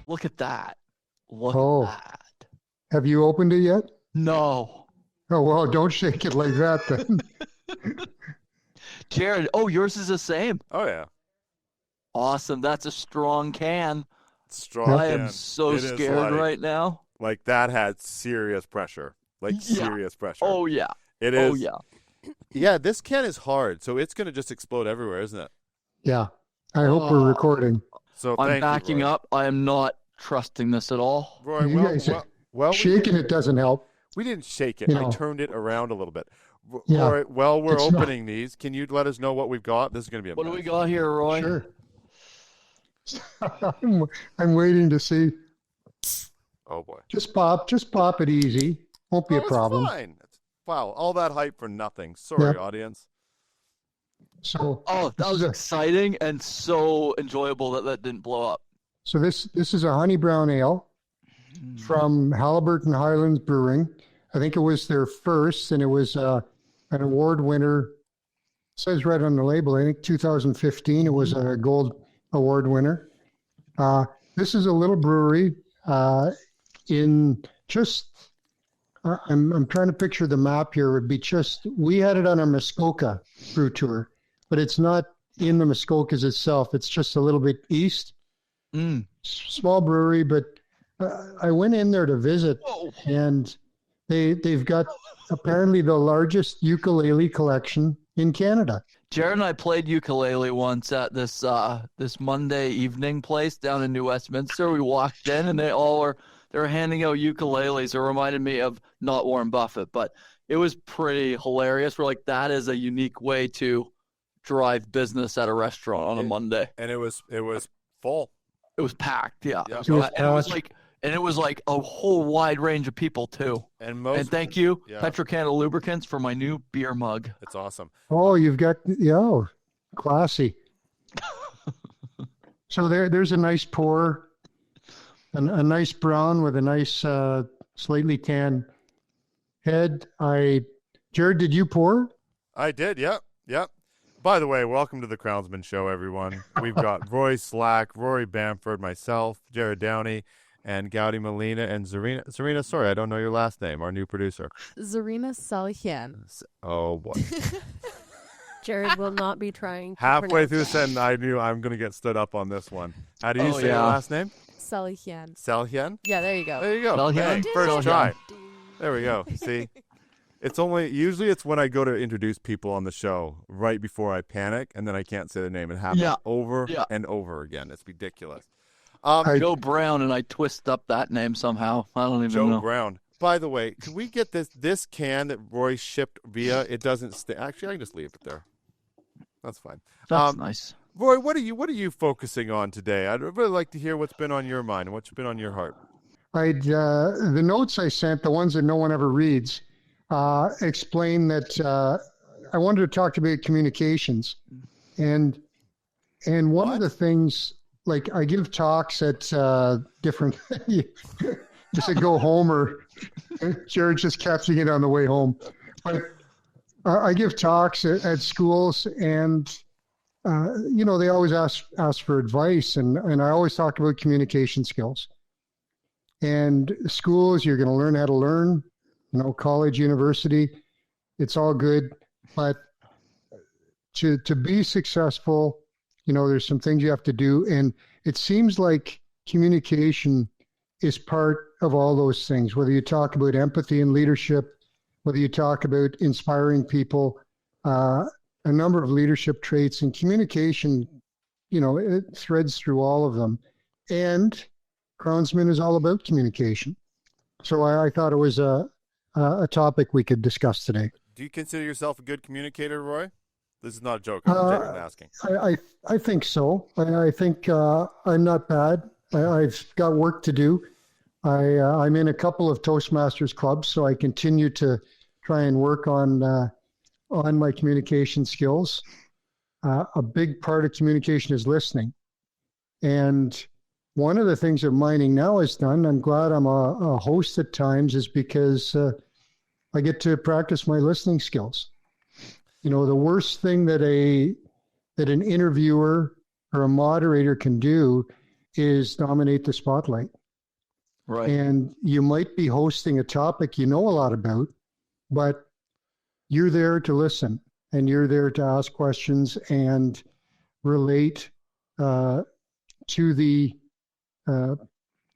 Look at that. Look Oh. at that. Have you opened it yet? No. Oh, well, don't shake it like that then. Jerrod, yours is the same. Oh, yeah. Awesome. That's a strong can. Strong I can. am so It is scared right now. Like, that had serious pressure. Serious pressure. Oh, yeah. It is. Oh, yeah. Yeah, this can is hard, so it's going to just explode everywhere, isn't it? Yeah. I hope we're recording. So I'm backing up. I am not trusting this at all. Rory, You guys shaking it doesn't help. We didn't shake it. You I know. turned it around a little bit. Yeah. Rory, while we're It's opening these, can you let us know what we've got? This is going to be a What do mess. we got here, Roy? Sure. I'm waiting to see. Oh, boy. Just pop it easy. Won't be a problem. It's fine. Wow, all that hype for nothing. Sorry, Yeah. audience. So that was exciting and so enjoyable that didn't blow up. So this is a honey brown ale from Haliburton Highlands Brewing. I think it was their first, and it was an award winner. It says right on the label, I think 2015, it was a gold award winner. This is a little brewery in just, I'm trying to picture the map here. It would be we had it on our Muskoka brew tour, but it's not in the Muskokas itself. It's just a little bit east. Small brewery, but I went in there to visit, and they've got apparently the largest ukulele collection in Canada. Jerrod and I played ukulele once at this Monday evening place down in New Westminster. We walked in, and they were handing out ukuleles. It reminded me of not Warren Buffett, but it was pretty hilarious. We're like, that is a unique way to drive business at a restaurant on a Monday. And it was full. It was packed, yeah. Yeah. It was like a whole wide range of people too. And thank you, Petrocana Lubricants, for my new beer mug. It's awesome. Oh, you've got classy. So there's a nice pour, a nice brown with a nice slightly tan head. Jerrod, did you pour? I did. Yep. By the way, welcome to the Crownsmen Show, everyone. We've got Roy Slack, Rory Bamford, myself, Jerrod Downey, and Gowdy Molina, and Zarina, sorry, I don't know your last name, our new producer. Zarina Salihian. Oh, boy. Jerrod will not be trying to Halfway through the pronounce sentence, I knew I'm going to get stood up on this one. How do you say your last name? Salihian. Salihian? Yeah, there you go. There you go. Salihian? Hey, first try. There we go. See? Usually it's when I go to introduce people on the show right before I panic, and then I can't say the name. It happens over and over again. It's ridiculous. Joe Brown, and I twist up that name somehow. I don't even know. Joe Brown. By the way, could we get this can that Roy shipped via? It doesn't stay. Actually, I can just leave it there. That's fine. That's nice. Roy, what are you focusing on today? I'd really like to hear what's been on your mind and what's been on your heart. The notes I sent, the ones that no one ever reads, explain that I wanted to talk about communications, and one of the things, like, I give talks at different. You said go home, or Jerrod's just catching it on the way home. But I give talks at schools, and they always ask for advice, and I always talk about communication skills. And schools, you're going to learn how to learn. College, university, it's all good, but to be successful, there's some things you have to do, and it seems like communication is part of all those things. Whether you talk about empathy and leadership, whether you talk about inspiring people, a number of leadership traits, and communication, it threads through all of them. And Crownsmen is all about communication. So I thought it was a topic we could discuss today. Do you consider yourself a good communicator, Roy? This is not a joke. I'm asking. I think so. I think I'm not bad. I've got work to do. I'm in a couple of Toastmasters clubs, so I continue to try and work on my communication skills. A big part of communication is listening. And one of the things that Mining Now has done, I'm glad I'm a host at times, is because I get to practice my listening skills. The worst thing that an interviewer or a moderator can do is dominate the spotlight. Right. And you might be hosting a topic you know a lot about, but you're there to listen and you're there to ask questions and relate to the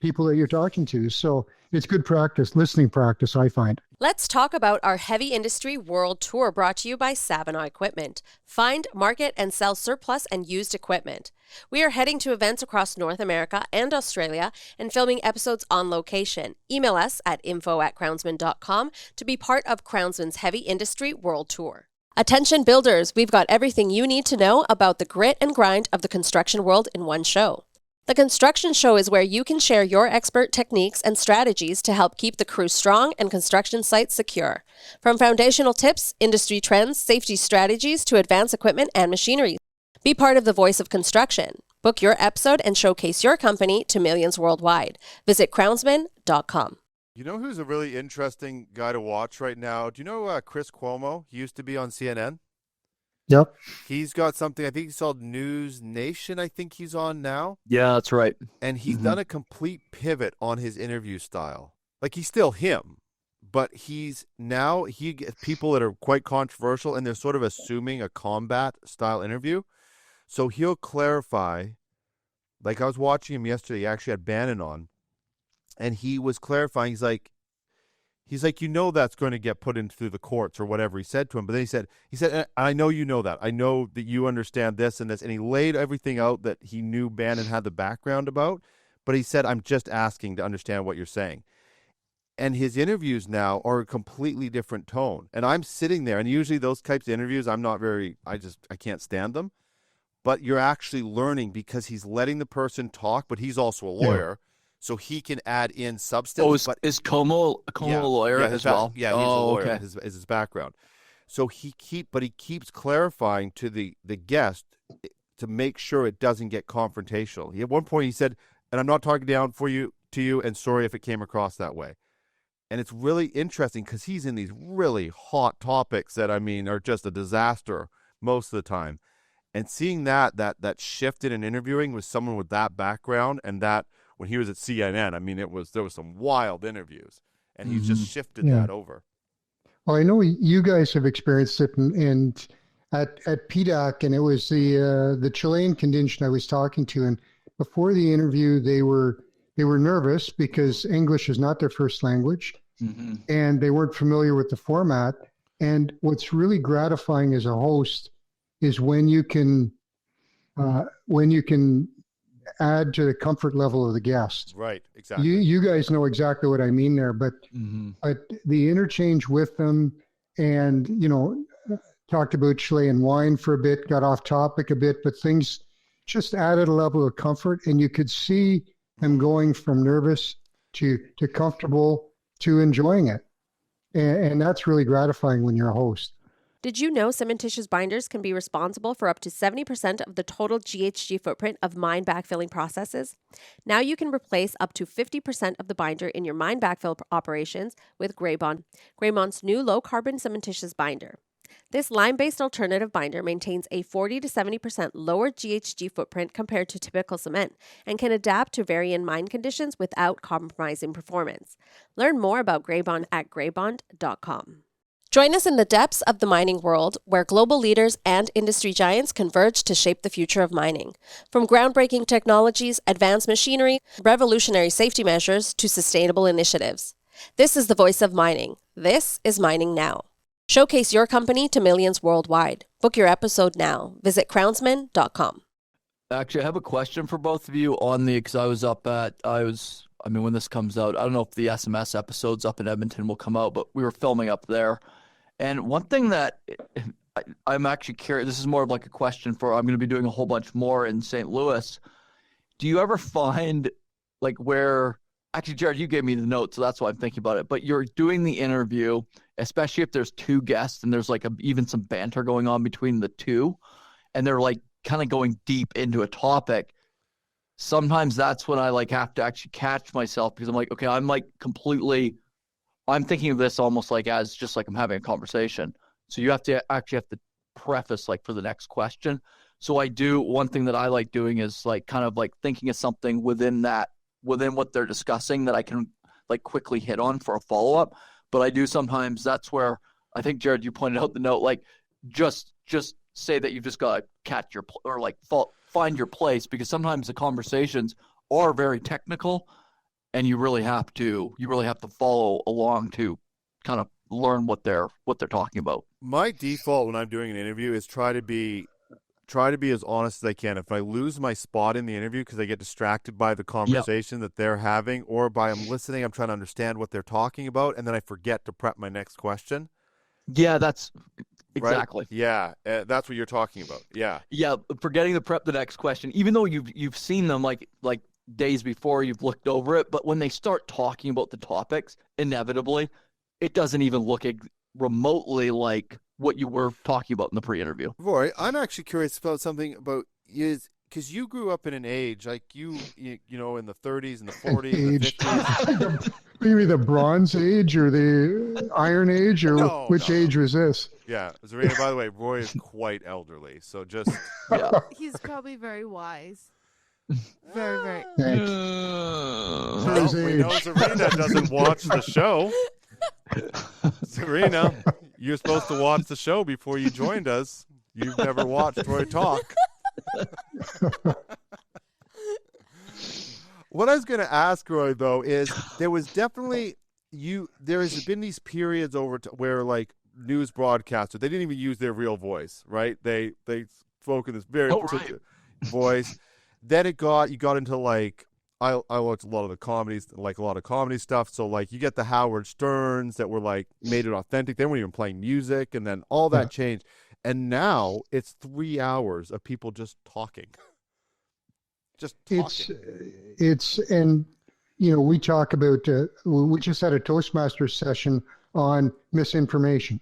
people that you're talking to. So it's good practice, listening practice, I find. Let's talk about our heavy industry world tour brought to you by Savanaugh Equipment. Find, market, and sell surplus and used equipment. We are heading to events across North America and Australia and filming episodes on location. Email us at info@crownsmen.com to be part of Crownsmen's heavy industry world tour. Attention builders, we've got everything you need to know about the grit and grind of the construction world in one show. The Construction Show is where you can share your expert techniques and strategies to help keep the crew strong and construction sites secure. From foundational tips, industry trends, safety strategies to advanced equipment and machinery. Be part of the voice of construction. Book your episode and showcase your company to millions worldwide. Visit crownsmen.com. You know who's a really interesting guy to watch right now? Do you know Chris Cuomo? He used to be on CNN. Yep. He's got something, I think he's called News Nation, I think he's on now. Yeah, that's right. And he's done a complete pivot on his interview style. Like, he's still him, but he gets people that are quite controversial, and they're sort of assuming a combat style interview. So he'll clarify, like I was watching him yesterday, he actually had Bannon on, and he was clarifying, he's like, you know that's going to get put in through the courts or whatever he said to him. But then he said, I know you know that. I know that you understand this and this. And he laid everything out that he knew Bannon had the background about. But he said, I'm just asking to understand what you're saying. And his interviews now are a completely different tone. And I'm sitting there, and usually those types of interviews, I can't stand them. But you're actually learning because he's letting the person talk, but he's also a lawyer. Yeah. So he can add in substance. Oh, is Cuomo a lawyer as well? Yeah, he's a lawyer. Okay. Is his background. So he keeps clarifying to the guest to make sure it doesn't get confrontational. At one point he said, and I'm not talking down to you, and sorry if it came across that way. And it's really interesting because he's in these really hot topics that, are just a disaster most of the time. And seeing that shift in interviewing with someone with that background, and that when he was at CNN, there was some wild interviews, and he's just shifted that over. Well, I know you guys have experienced it, and at PDAC, and it was the Chilean contingent I was talking to, and before the interview, they were nervous because English is not their first language, and they weren't familiar with the format. And what's really gratifying as a host is when you can add to the comfort level of the guest. Right, exactly. You guys know exactly what I mean there, but the interchange with them, and talked about Chilean wine for a bit, got off topic a bit, but things just added a level of comfort, and you could see them going from nervous to comfortable to enjoying it, and that's really gratifying when you're a host. Did you know cementitious binders can be responsible for up to 70% of the total GHG footprint of mine backfilling processes? Now you can replace up to 50% of the binder in your mine backfill operations with Greybond, Greybond's new low-carbon cementitious binder. This lime-based alternative binder maintains a 40 to 70% lower GHG footprint compared to typical cement and can adapt to varying mine conditions without compromising performance. Learn more about Greybond at greybond.com. Join us in the depths of the mining world, where global leaders and industry giants converge to shape the future of mining. From groundbreaking technologies, advanced machinery, revolutionary safety measures, to sustainable initiatives. This is the voice of mining. This is Mining Now. Showcase your company to millions worldwide. Book your episode now. Visit crownsmen.com. Actually, I have a question for both of you on because when this comes out, I don't know if the SMS episodes up in Edmonton will come out, but we were filming up there. And one thing that I'm actually curious, this is more of like a question for, I'm going to be doing a whole bunch more in St. Louis. Do you ever find like where, actually, Jerrod, you gave me the note, so that's why I'm thinking about it, but you're doing the interview, especially if there's two guests and there's like even some banter going on between the two, and they're like kind of going deep into a topic. Sometimes that's when I like have to actually catch myself, because I'm like, okay, I'm thinking of this almost like as just like I'm having a conversation. So you have to preface like for the next question. So one thing that I like doing is like kind of like thinking of something within what they're discussing that I can like quickly hit on for a follow-up. But I do sometimes, that's where I think, Jerrod, you pointed out the note, like just say that you've just got to catch your, or like find your place, because sometimes the conversations are very technical and you really have to follow along to kind of learn what they're talking about. My default when I'm doing an interview is try to be as honest as I can. If I lose my spot in the interview because I get distracted by the conversation that they're having, or by I'm listening, I'm trying to understand what they're talking about, and then I forget to prep my next question. Yeah, that's exactly. Right? Yeah, that's what you're talking about. Yeah. Yeah, forgetting to prep the next question, even though you've seen them like days before, you've looked over it, but when they start talking about the topics, inevitably, it doesn't even look remotely like what you were talking about in the pre-interview. Rory, I'm actually curious about something about you, because you grew up in an age like you know, in the 30s and the 40s and the 50s. Maybe the Bronze Age or the Iron Age, or which age was this? Yeah, Zarina, by the way, Roy is quite elderly, so just He's probably very wise. Very, very. Thanks. well, we know Zarina doesn't watch the show. Zarina, you're supposed to watch the show before you joined us. You've never watched Roy talk. What I was going to ask, Roy, though, is there was definitely there has been these periods where like news broadcasters, they didn't even use their real voice, right? They spoke in this very particular voice. Then you got into like, I watch a lot of the comedies, like a lot of comedy stuff. So like you get the Howard Sterns that were like made it authentic. They weren't even playing music, and then all that changed. And now it's 3 hours of people just talking. Just talking. It's and you know, we talk about we just had a Toastmasters session on misinformation,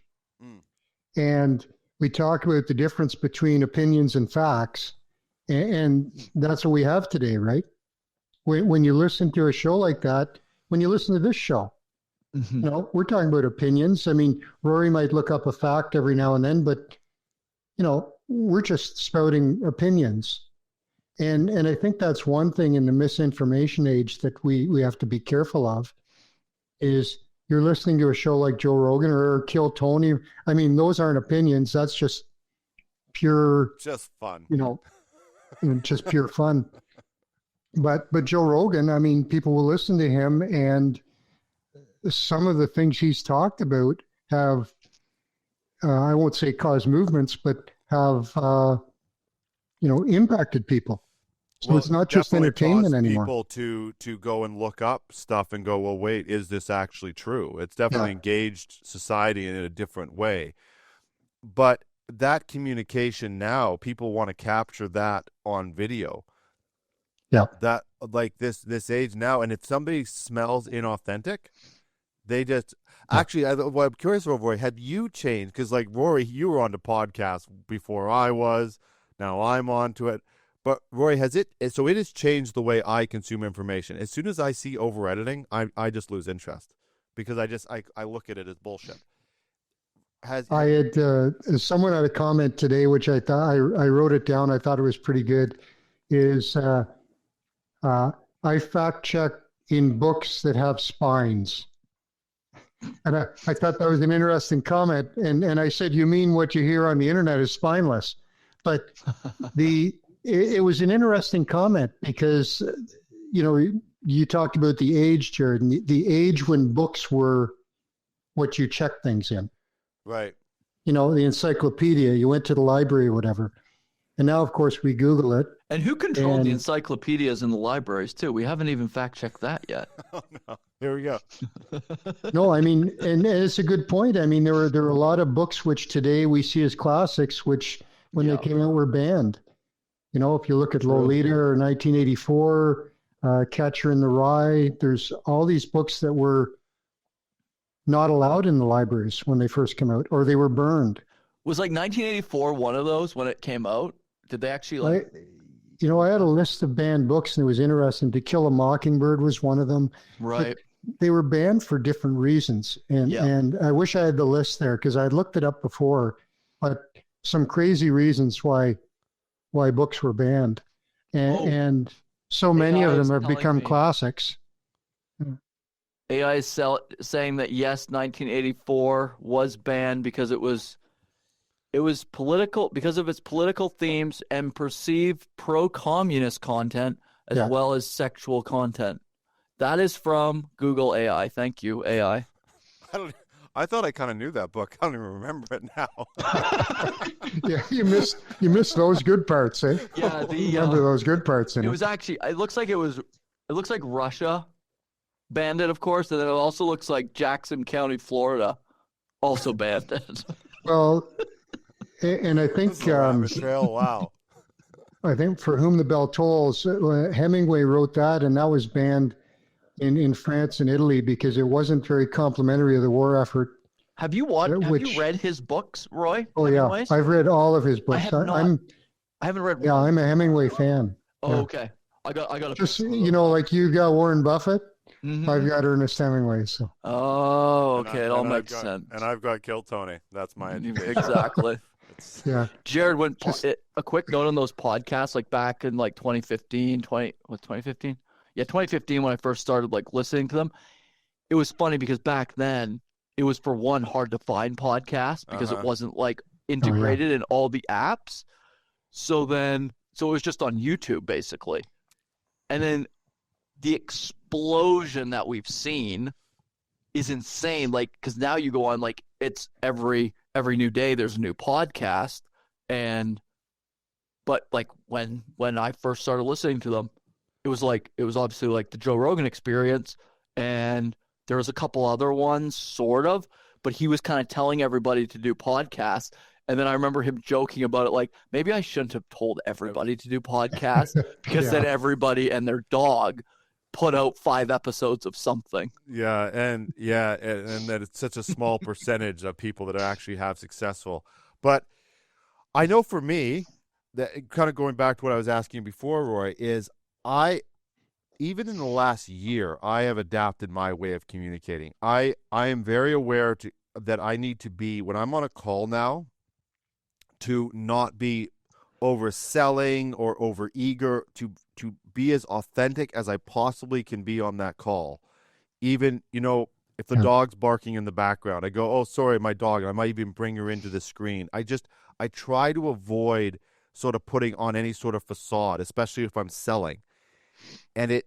and we talk about the difference between opinions and facts, and that's what we have today, right? When you listen to a show like that, when you listen to this show, you know, we're talking about opinions. I mean, Rory might look up a fact every now and then, but you know, we're just spouting opinions. And I think that's one thing in the misinformation age that we have to be careful of, is you're listening to a show like Joe Rogan or Kill Tony. I mean, those aren't opinions. That's just pure, just fun, you know, just pure fun. But Joe Rogan, I mean, people will listen to him, and some of the things he's talked about have, I won't say caused movements, but have, you know, impacted people. So it's not just entertainment anymore. People to go and look up stuff and go, well, wait, is this actually true? It's definitely engaged society in a different way. But that communication now, people want to capture that on video. Yeah. That like this age now, and if somebody smells inauthentic, they just actually. I'm curious, Rory, have you changed? Because like Rory, you were on the podcast before I was. Now I'm onto it. But Rory, has it has changed the way I consume information. As soon as I see over editing, I just lose interest, because I look at it as bullshit. I had someone had a comment today, which I thought I wrote it down. I thought it was pretty good. Is I fact check in books that have spines. And I thought that was an interesting comment. And I said, you mean what you hear on the internet is spineless? But it was an interesting comment, because, you know, you talked about the age, Jerrod, and the age when books were what you check things in. Right. You know, the encyclopedia, you went to the library or whatever. And now, of course, we Google it. And who controlled the encyclopedias in the libraries, too? We haven't even fact-checked that yet. Oh, no. Here we go. No, I mean, and it's a good point. I mean, there were a lot of books which today we see as classics, which when they came out were banned. You know, if you look at Lolita or 1984, Catcher in the Rye, there's all these books that were not allowed in the libraries when they first came out, or they were burned. Was like 1984 one of those when it came out? Did they actually I had a list of banned books, and it was interesting. To Kill a Mockingbird was one of them. Right. But they were banned for different reasons. And I wish I had the list there, because I had looked it up before, but some crazy reasons why why books were banned, Oh. and so many AI of is them have telling become me. classics. AI is saying that yes, 1984 was banned because it was political because of its political themes and perceived pro-communist content as Yeah. well as sexual content. That is from Google AI. Thank you, AI. I thought I kind of knew that book. I don't even remember it now. Yeah, you missed those good parts, eh? Yeah, Remember those good parts in it it. was actually it looks like Russia banned it, of course, and then it also looks like Jackson County, Florida also banned it. Well, and I think This is a rabbit trail. Wow. I think For Whom the Bell Tolls, Hemingway wrote that, and that was banned in France and Italy because it wasn't very complimentary of the war effort. Have you read his books, Roy? Oh Hemingway's? yeah, I've read all of his books. I have not. I haven't read. Yeah, I'm a Hemingway fan. Oh, Yeah. okay. I got Just like you got Warren Buffett, Mhm. I've got Ernest Hemingway. So Oh, okay. It all And makes I've got- sense. And I've got Kill Tony. That's my education. Exactly. yeah, Jerrod, when Just- a quick note on those podcasts, like back in like 2015, 2015? Yeah, 2015 when I first started like listening to them. It was funny because back then it was, for one, hard to find podcasts because it wasn't like integrated in all the apps. So it was just on YouTube basically. And then the explosion that we've seen is insane. Like, because now you go on, like, it's every new day there's a new podcast. But like when I first started listening to them, it was obviously like the Joe Rogan Experience, and there was a couple other ones sort of, but he was kind of telling everybody to do podcasts. And then I remember him joking about it, like, maybe I shouldn't have told everybody to do podcasts because then everybody and their dog put out 5 episodes of something. Yeah, and that it's such a small percentage of people that actually have successful. But I know for me, that kind of going back to what I was asking before, Roy, is even in the last year, I have adapted my way of communicating. I am very aware that I need to be, when I'm on a call now, to not be overselling or overeager, to be as authentic as I possibly can be on that call. Even, if the dog's barking in the background, I go, oh, sorry, my dog, and I might even bring her into the screen. I try to avoid sort of putting on any sort of facade, especially if I'm selling. And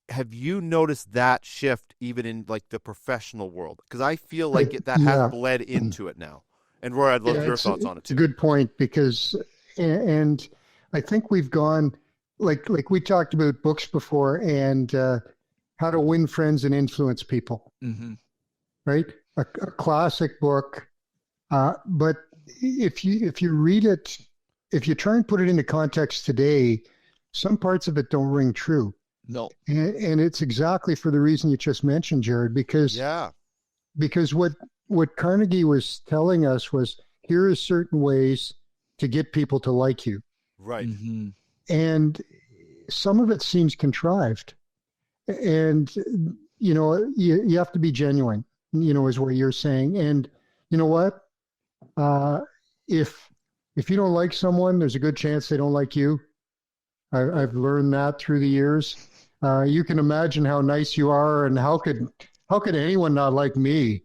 have you noticed that shift even in like the professional world? Because I feel like that has bled into it now. And Roy, I'd love your thoughts on it too. It's a good point because, and I think we've gone, like we talked about books before and how to win friends and influence people, right? A classic book, but if you read it, if you try and put it into context today, some parts of it don't ring true. No. And it's exactly for the reason you just mentioned, Jerrod, because what Carnegie was telling us was, here are certain ways to get people to like you. Right. And some of it seems contrived. And, you have to be genuine, is what you're saying. And you know what? If you don't like someone, there's a good chance they don't like you. I've learned that through the years. You can imagine how nice you are, and how could anyone not like me?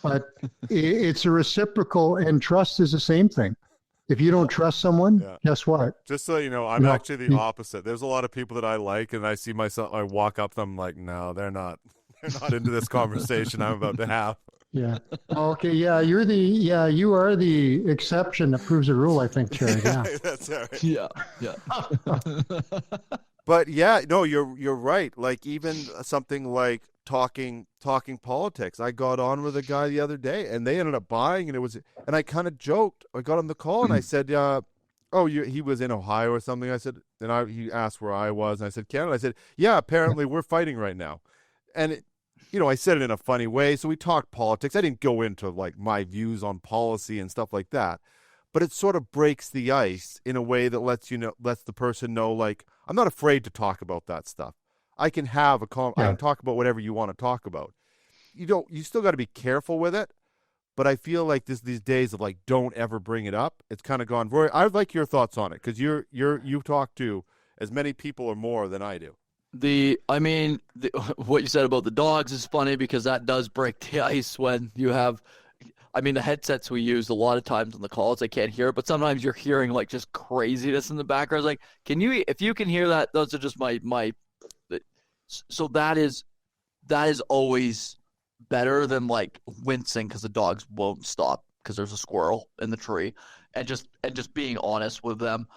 But it's a reciprocal, and trust is the same thing. If you don't trust someone, guess what? Just so you know, I'm actually the opposite. There's a lot of people that I like, and I see myself, I walk up to them like, no, they're not into this conversation I'm about to have. Yeah. Okay. Yeah. You are the exception that proves the rule, I think, Jerrod. Yeah. That's all right. Yeah. But yeah, no, you're right. Like even something like talking politics. I got on with a guy the other day, and they ended up buying, and I kind of joked. I got on the call, and I said, he was in Ohio or something. I said, and he asked where I was, and I said, Canada. I said, yeah, apparently we're fighting right now, and I said it in a funny way. So we talked politics. I didn't go into like my views on policy and stuff like that, but it sort of breaks the ice in a way that lets the person know, like, I'm not afraid to talk about that stuff. I can I can talk about whatever you want to talk about. You still got to be careful with it, but I feel like these days of like don't ever bring it up. It's kind of gone. Rory, I'd like your thoughts on it because you talk to as many people or more than I do. What you said about the dogs is funny because that does break the ice when you have. The headsets we use a lot of times on the calls, I can't hear it, but sometimes you're hearing like just craziness in the background. It's like, if you can hear that, those are just my. So that is always better than like wincing because the dogs won't stop because there's a squirrel in the tree, and just being honest with them.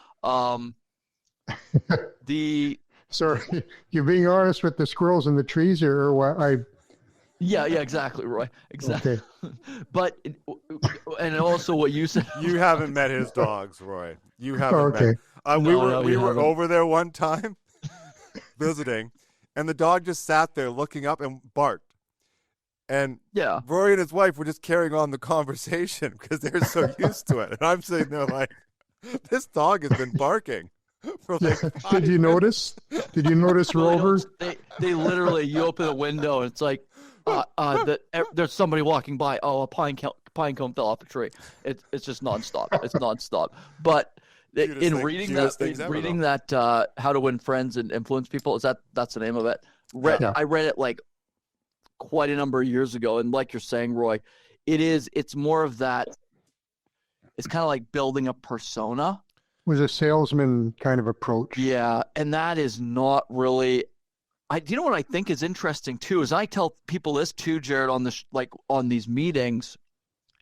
Sorry, you're being honest with the squirrels in the trees, or what? Yeah, exactly, Roy. Exactly. Okay. But and also what you said. You haven't met his dogs, Roy. You haven't Okay. met. We were haven't. over there one time visiting, and the dog just sat there looking up and barked. And Yeah. Rory and his wife were just carrying on the conversation because they're so used to it. And I'm sitting there like, this dog has been barking. For like 5 Did you minutes. notice? Did you notice, Rover? They literally, you open a window and it's like, there's somebody walking by. Oh, a pine cone fell off a tree. It's just nonstop. It's nonstop. But reading that How to Win Friends and Influence People, that's the name of it. I read it like quite a number of years ago, and like you're saying, Roy, it's more of that. It's kind of like building a persona. Was a salesman kind of approach. Yeah, and that is not really. Do you know what I think is interesting too? Is I tell people this too, Jerrod, on these meetings,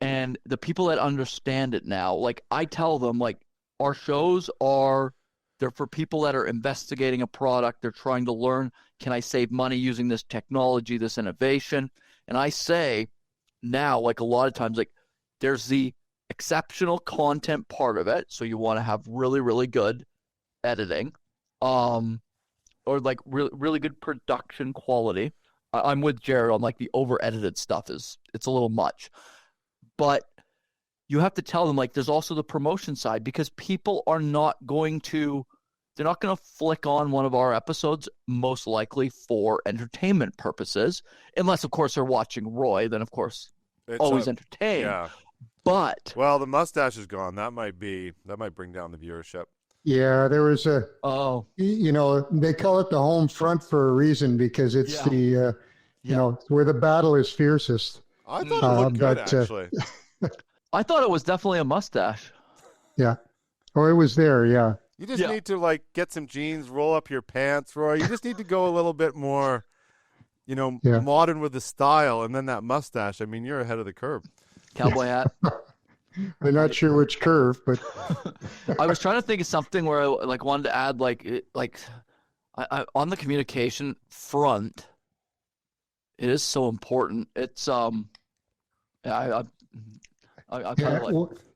and the people that understand it now, like I tell them, like our shows they're for people that are investigating a product. They're trying to learn, can I save money using this technology, this innovation? And I say now, like a lot of times, like there's the exceptional content part of it. So you want to have really, really good editing. Or like really good production quality. I'm with Jerrod on like the over-edited stuff it's a little much. But you have to tell them like there's also the promotion side because people are not going to flick on one of our episodes most likely for entertainment purposes, unless of course they're watching Roy, then of course always entertained. Yeah. But the mustache is gone. That might bring down the viewership. Yeah, there was they call it the home front for a reason because it's where the battle is fiercest. I thought it looked good, actually. I thought it was definitely a mustache. Yeah. Oh, it was there, yeah. You just need to like get some jeans, roll up your pants, Roy. You just need to go a little bit more, modern with the style, and then that mustache. I mean, you're ahead of the curve. Cowboy hat. I'm not sure which curve, but I was trying to think of something where I like wanted to add I on the communication front. It is so important. It's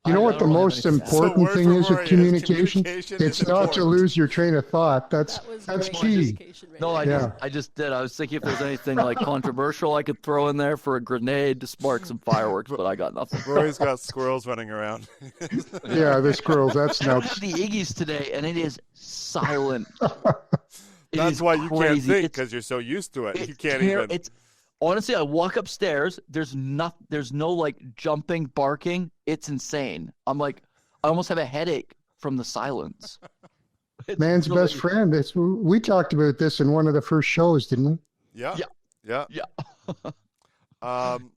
you know what the most important thing is with communication? It's not to lose your train of thought. That's key. No, I just did. I was thinking if there's anything like controversial I could throw in there for a grenade to spark some fireworks, but I got nothing. Rory's got squirrels running around. Yeah, the squirrels. That's nuts. The Iggy's today, and it is silent. That's why you can't think because you're so used to it. You can't even. Honestly, I walk upstairs. There's no like jumping, barking. It's insane. I'm like, I almost have a headache from the silence. Man's best friend. We talked about this in one of the first shows, didn't we? Yeah.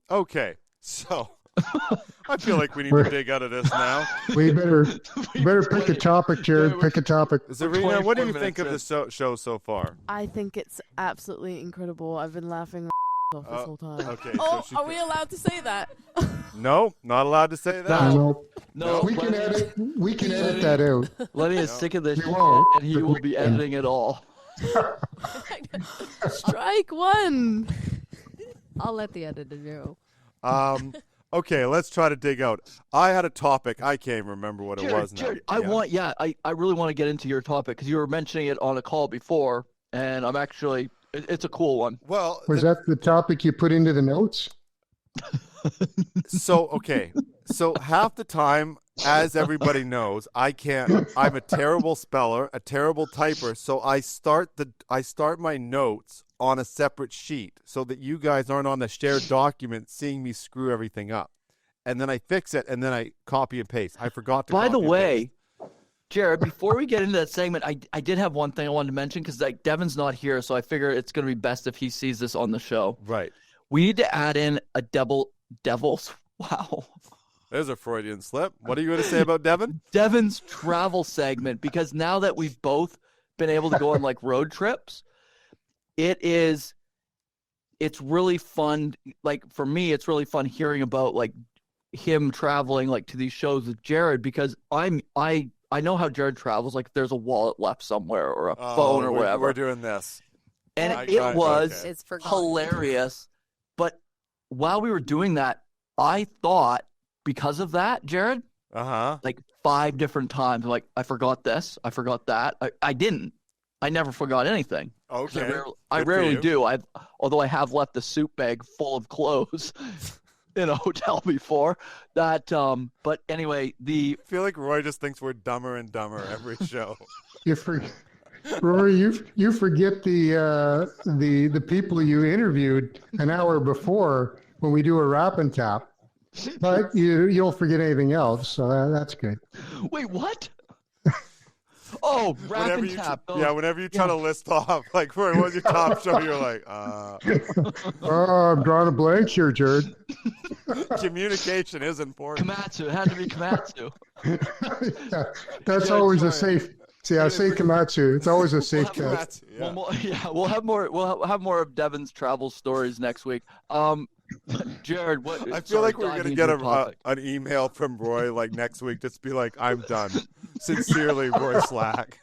Okay, so I feel like we need to dig out of this now. We better pick a topic, Jerrod. Pick a topic. Zarina, what do you think of the show so far? I think it's absolutely incredible. I've been laughing off this whole time. Okay. Are we allowed to say that? No, not allowed to say that. No. We can edit that out. Lenny is sick of this shit, and he will be editing it all. Strike one. I'll let the editor know. Okay, let's try to dig out. I had a topic. I can't remember what it was now. Jerrod, I really want to get into your topic because you were mentioning it on a call before, and I'm actually it's a cool one. Well, was that the topic you put into the notes? So half the time, as everybody knows, I'm a terrible speller, a terrible typer. So I start my notes on a separate sheet so that you guys aren't on the shared document seeing me screw everything up. and then I fix it, and then I copy and paste. I forgot to. By the copy and way, paste. Jared, before we get into that segment, I did have one thing I wanted to mention because like Devin's not here, so I figure it's going to be best if he sees this on the show. Right. We need to add in a devil's. Wow. There's a Freudian slip. What are you going to say about Devin? Devin's travel segment, because now that we've both been able to go on like road trips, it's really fun. Like for me, it's really fun hearing about like him traveling like to these shows with Jerrod, because I know how Jerrod travels. Like if there's a wallet left somewhere or a phone or whatever. We're doing this. And it was okay. It's forgotten. hilarious. But while we were doing that, I thought, because of that, Jerrod, like 5 different times, like, I forgot this, I forgot that. I didn't. I never forgot anything. Okay. I rarely do. Although I have left a soup bag full of clothes in a hotel before. But anyway, I feel like Roy just thinks we're dumber and dumber every show. Rory, you forget the people you interviewed an hour before when we do a rap and tap, but you don't forget anything else, so that's good. Wait, what? Oh, rap and tap. Whenever you try to list off, like, Roy, what's your top show? You're like, Oh, I'm drawing a blank here, Jerrod. Communication is important. Komatsu. It had to be Komatsu. Yeah, that's always a safe. See, I say Komatsu. It's always a safe bet. Yeah. We'll have more. We'll have more of Devin's travel stories next week. Jerrod, what? I feel like we're gonna get an email from Roy like next week. Just be like, I'm done. Sincerely, Roy Slack.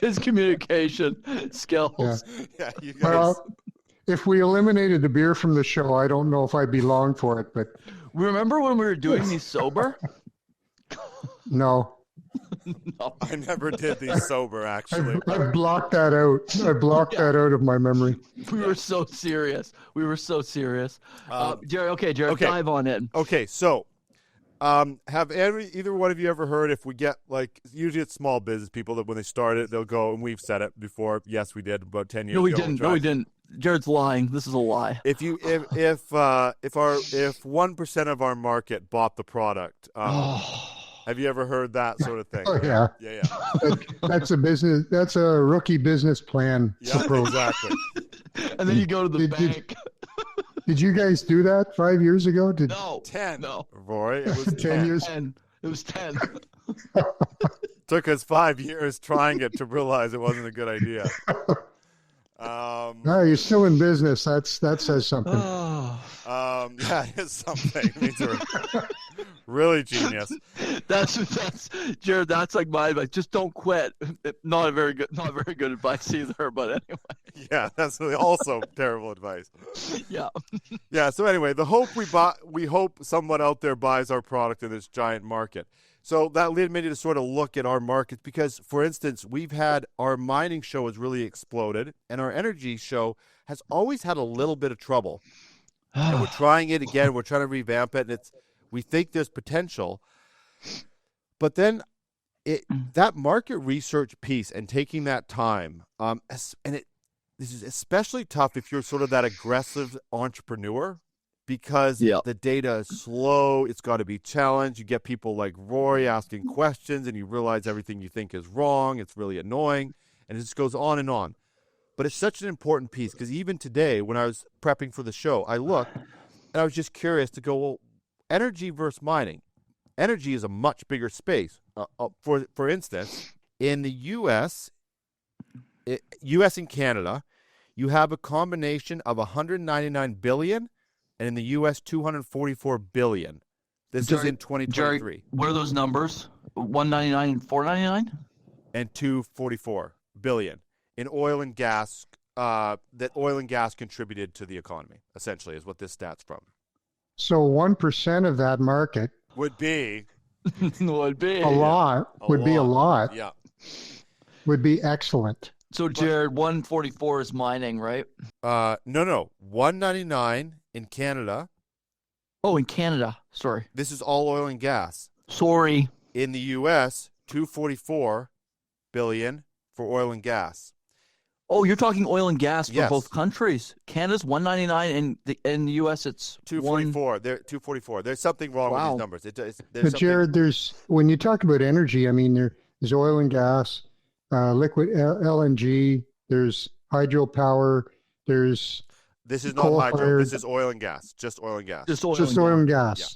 His communication skills. Yeah, you guys. Well, if we eliminated the beer from the show, I don't know if I'd be long for it, but Remember when we were doing these sober? no. No. I never did these sober, actually. I blocked that out. I blocked that out of my memory. We were so serious. Jerrod, okay. dive on in. Okay, so have either one of you ever heard, if we get, like, usually it's small business people that when they start it, they'll go, and we've said it before. Yes, we did about 10 years No, we ago. didn't. No, we didn't. Jared's lying. This is a lie. If 1% of our market bought the product, have you ever heard that sort of thing? Oh, yeah. Yeah. That's a business. That's a rookie business plan approach. Exactly. And then you go to the bank. Did you guys do that 5 years ago? No. 10. No. Roy, it was 10 years. 10. It was 10. Took us 5 years trying it to realize it wasn't a good idea. No, you're still in business. That says something. Yeah, it's something. It means we're really genius. That's Jerrod. That's like my advice. Just don't quit. Not very good advice either. But anyway. Yeah, that's also terrible advice. Yeah. Yeah. So anyway, we hope someone out there buys our product in this giant market. So that led me to sort of look at our markets because, for instance, we've had our mining show has really exploded, and our energy show has always had a little bit of trouble. And we're trying it again. We're trying to revamp it, and we think there's potential. But then that market research piece and taking that time, this is especially tough if you're sort of that aggressive entrepreneur. Because the data is slow, it's got to be challenged. You get people like Rory asking questions, and you realize everything you think is wrong. It's really annoying, and it just goes on and on. But it's such an important piece because even today, when I was prepping for the show, I looked, and I was just curious to go, well, energy versus mining. Energy is a much bigger space. For instance, in the U.S. and Canada, you have a combination of 199 billion. And in the U.S., 244 billion. This is in 2023. Jerry, what are those numbers? 199 and 499? And 244 billion in oil and gas. That oil and gas contributed to the economy, essentially, is what this stat's from. So 1% of that market would be a lot. Be a lot. Yeah. Would be excellent. So, Jerrod, 144 is mining, right? No. 199 in Canada. Oh, in Canada. Sorry. This is all oil and gas. Sorry. In the U.S., 244 billion for oil and gas. Oh, you're talking oil and gas for Yes. both countries. Canada's 199, and in the U.S. it's 244. They're 244. There's something wrong with Wow. these numbers. There's But something. Jared, when you talk about energy, I mean, there's oil and gas, liquid LNG, there's hydropower, there's This is not coal hydro. fired. This is oil and gas. Just oil and gas. just oil. just and oil gas. and gas. Yeah.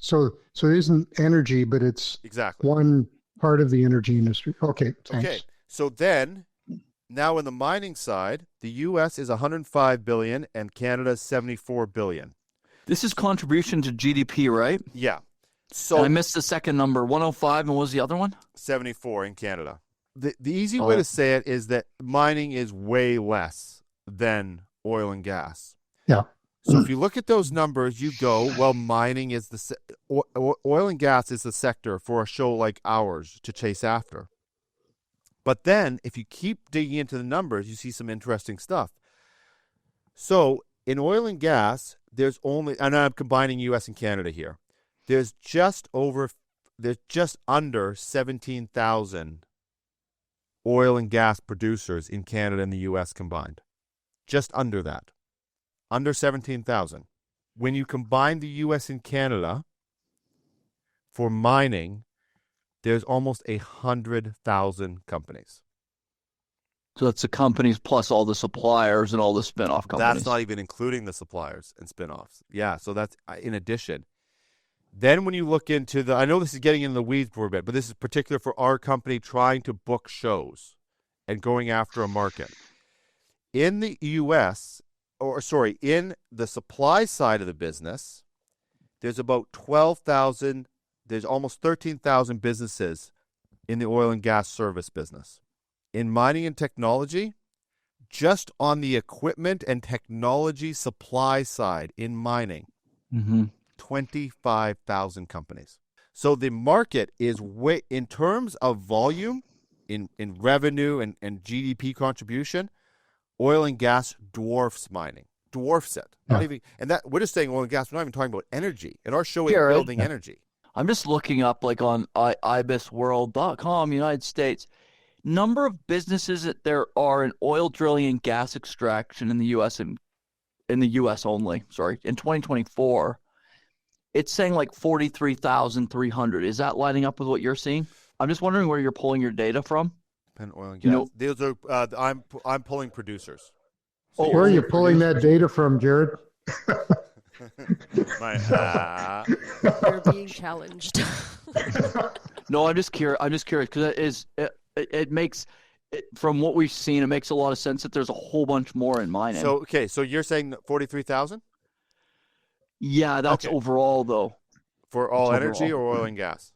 So it isn't energy, but it's Exactly. one part of the energy industry. Okay, thanks. Okay. So then, now in the mining side, the U.S. is 105 billion and Canada is 74 billion. This is contribution to GDP, right? Yeah. And So I missed the second number, 105, and what was the other one? 74 in Canada. The easy way to say it is that mining is way less than oil and gas. Yeah. So if you look at those numbers, you go, well, mining is oil and gas is the sector for a show like ours to chase after. But then if you keep digging into the numbers, you see some interesting stuff. So in oil and gas, there's only, and I'm combining U.S. and Canada here, there's just under 17,000 oil and gas producers in Canada and the U.S. combined. Just under that. Under 17,000. When you combine the U.S. and Canada for mining, there's almost 100,000 companies. So that's the companies plus all the suppliers and all the spin-off companies. That's not even including the suppliers and spin-offs. Yeah, so that's in addition. Then when you look into I know this is getting into the weeds for a bit, but this is particular for our company trying to book shows and going after a market. In the U.S., in the supply side of the business, there's about 12,000, there's almost 13,000 businesses in the oil and gas service business. In mining and technology, just on the equipment and technology supply side in mining, 25,000 companies. So the market is way, in terms of volume, in revenue and GDP contribution, oil and gas dwarfs mining, dwarfs it. Not even, and that we're just saying oil and gas. We're not even talking about energy. And our show is building energy. I'm just looking up like on ibisworld.com, United States, number of businesses that there are in oil drilling and gas extraction in the U.S. and in the U.S. only. Sorry, in 2024, it's saying like 43,300. Is that lining up with what you're seeing? I'm just wondering where you're pulling your data from. And oil and gas. Those are I'm pulling producers. So where are you pulling that data from, Jerrod? You're being challenged. No, I'm just curious. Because it makes from what we've seen, it makes a lot of sense that there's a whole bunch more in mining. So you're saying 43,000? Yeah, that's overall though. For all That's energy overall. or oil and gas?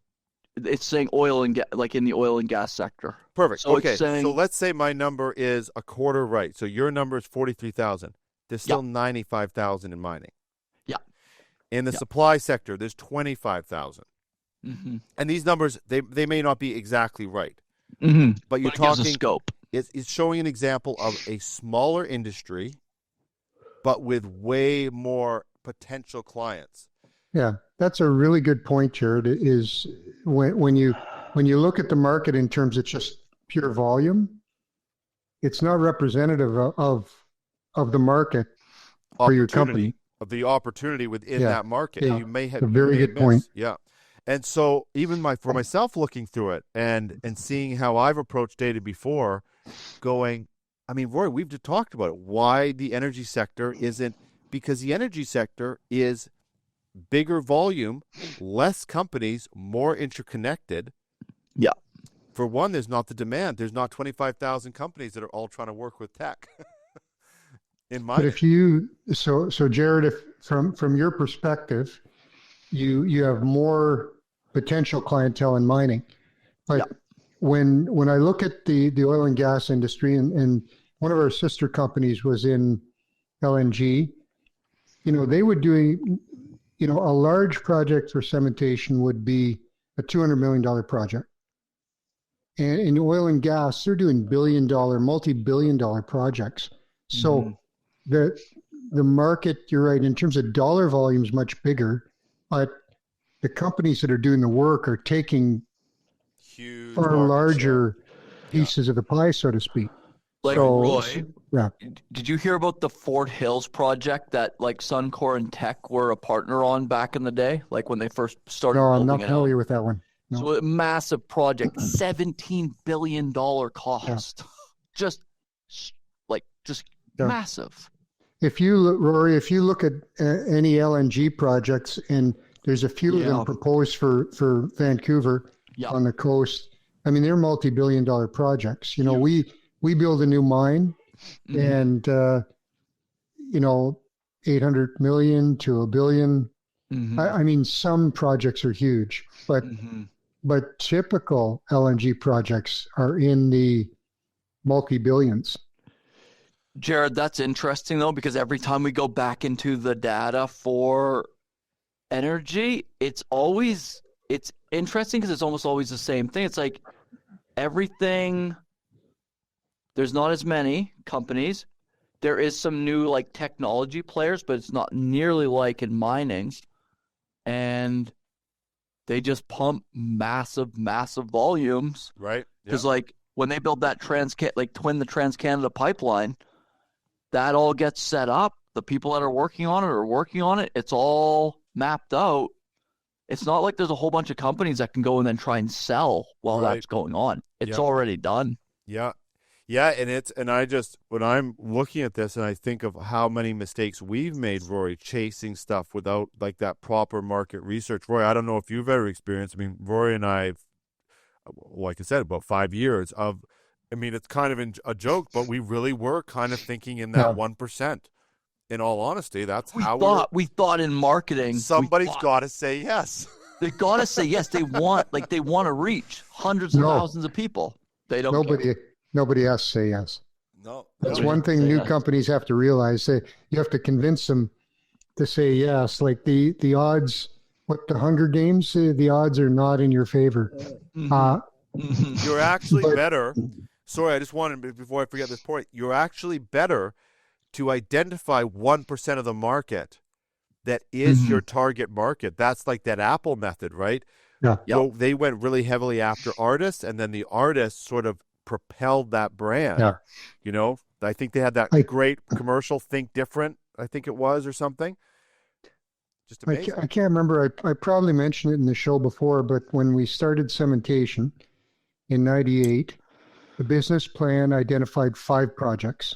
It's saying oil and gas, like in the oil and gas sector. Perfect. So okay. it's saying, So let's say my number is a quarter right. So your number is 43,000. There's still 95,000 in mining. Yeah. In the supply sector, there's 25,000. Mm-hmm. And these numbers, they may not be exactly right. Mm-hmm. But you're But it gives a talking scope. It's showing an example of a smaller industry, but with way more potential clients. Yeah, that's a really good point, Jerrod. Is when you look at the market in terms of just pure volume, it's not representative of the market for your company. Of the opportunity within that market. Yeah. You may have a very good point. Yeah. And so even for myself looking through it and seeing how I've approached data before, going, I mean, Rory, we've just talked about it. Why the energy sector isn't, because the energy sector is bigger volume, less companies, more interconnected. Yeah. For one, there's not the demand. There's not 25,000 companies that are all trying to work with tech. In my But if you so Jerrod, if from your perspective, you have more potential clientele in mining. But when I look at the oil and gas industry, and one of our sister companies was in LNG, they would do, a large project for cementation would be a $200 million project. And in oil and gas, they're doing billion-dollar, multi-billion-dollar projects. So the market, you're right, in terms of dollar volume is much bigger, but the companies that are doing the work are taking huge far larger pieces of the pie, so to speak. Like So- Roy, Yeah. Did you hear about the Fort Hills project that like Suncor and Tech were a partner on back in the day, like when they first started No, I'm building not it out? familiar with that one. No. So a massive project, $17 billion cost. Just Yeah. massive. Rory, if you look at any LNG projects, and there's a few of them proposed for Vancouver on the coast. I mean, they're multi-billion-dollar projects. You know, we build a new mine, and 800 million to $1 billion. I mean, some projects are huge, but typical LNG projects are in the multi-billions. Jerrod, that's interesting though, because every time we go back into the data for energy, it's interesting because it's almost always the same thing. It's like everything, there's not as many companies. There is some new like technology players, but it's not nearly like in mining. And they just pump massive volumes. Right. Because like when they build that twin the Trans-Canada pipeline, that all gets set up. The people that are working on it. It's all mapped out. It's not like there's a whole bunch of companies that can go and then try and sell while that's going on. It's already done. Yeah. Yeah, and I just, when I'm looking at this and I think of how many mistakes we've made, Rory, chasing stuff without like that proper market research. Rory, I don't know if you've ever experienced, I mean, Rory and I, like I said, about 5 years of, I mean, it's kind of a joke, but we really were kind of thinking in that 1%. In all honesty, that's how we thought in marketing. Somebody's got to say yes. They got to say yes. They want to reach hundreds of thousands of people. They don't. Nobody has to say yes. No. That's one thing new companies have to realize. You have to convince them to say yes. Like the odds, the Hunger Games, the odds are not in your favor. You're actually better. Sorry, I just wanted, before I forget this point, you're actually better to identify 1% of the market that is your target market. That's like that Apple method, right? Yeah. So they went really heavily after artists, and then the artists sort of propelled that brand. Yeah. You know, I think they had that great commercial, Think Different, I think it was, or something. Just amazing. I can't remember. I probably mentioned it in the show before, but when we started cementation in 98, the business plan identified 5 projects.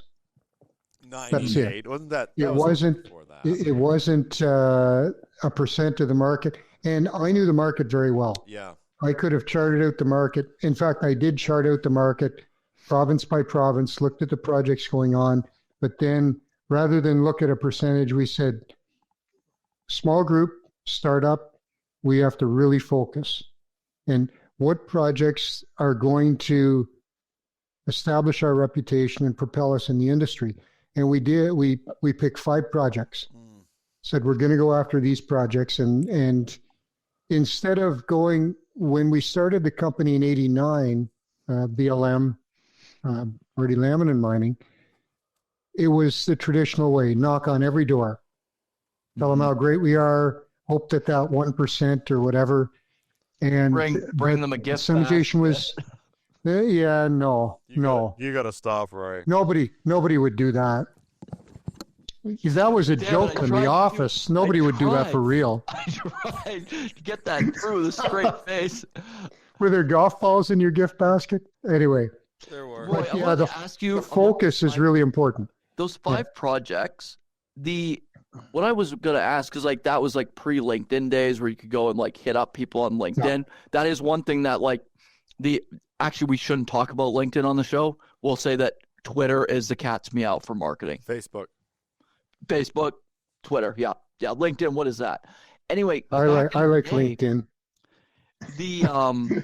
98, wasn't that? It wasn't. It wasn't a percent of the market, and I knew the market very well. Yeah, I could have charted out the market. In fact, I did chart out the market, province by province, looked at the projects going on, but then rather than look at a percentage, we said, small group, startup, we have to really focus, and what projects are going to establish our reputation and propel us in the industry. And we did. We picked 5 projects. Said we're going to go after these projects, and instead of going, when we started the company in '89, BLM, Brody Laminin Mining, it was the traditional way: knock on every door, tell them how great we are, hope that 1% or whatever, and bring them a gift. Cementation was. No. You got to stop, Rory. Nobody would do that. If that was a joke in the office, nobody would do that for real. I tried to get that through the straight face. Were there golf balls in your gift basket? Anyway. There were. Roy, I wanted to ask you, the focus is really important. Those 5 projects, what I was going to ask, because like that was like pre-LinkedIn days where you could go and like hit up people on LinkedIn. Yeah. That is one thing that like actually, we shouldn't talk about LinkedIn on the show. We'll say that Twitter is the cat's meow for marketing. Facebook, Twitter, yeah. LinkedIn, what is that? Anyway, I like LinkedIn. The